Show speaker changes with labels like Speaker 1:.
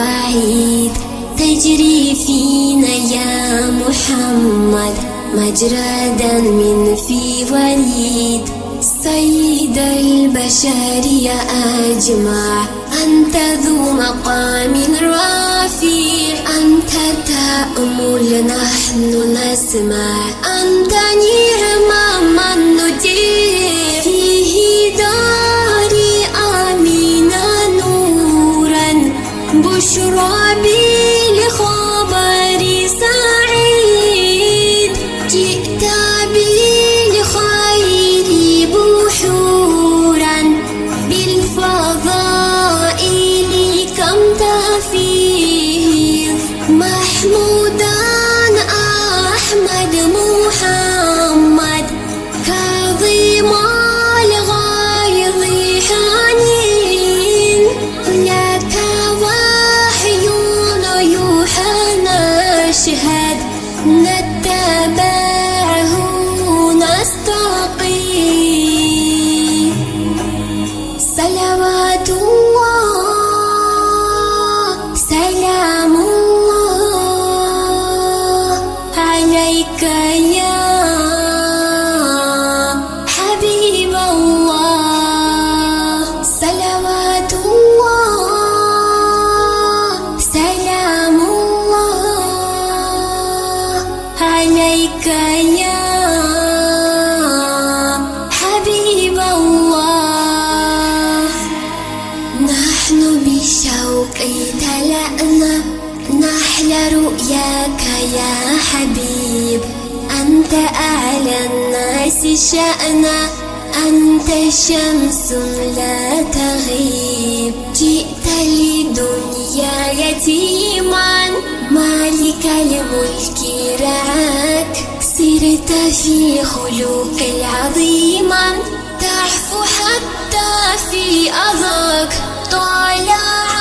Speaker 1: المواعيد تجري فينا يا محمد مجرى دم في وريد. سيد البشر يا أجمع أنت ذو مقام رفيع، أنت تأمل نحن نسمع، أنت نعم من نطيع. فيه داري آمنا نورا بشرى بالخبر سعيد، جئت بالخير بحورا بالفضائل كم تفيض. محمودا أحمد محمد كظيم الغيظ حنين، لك وحي يوحى نشهد نتبعه نستقيم. صلوات الله سلام الله عليك يا حبيب الله. صلوات الله سلام الله عليك يا حبيب الله. نحن بالشوق تلأنا نحل رؤياك يا حبيب، أنت أعلى الناس شأنا، أنت شمس لا تغيب. جئت للدنيا يتيما مالك الملك رعاك، سرت في خلق العظيما تعفو حتى في أذاك. طالع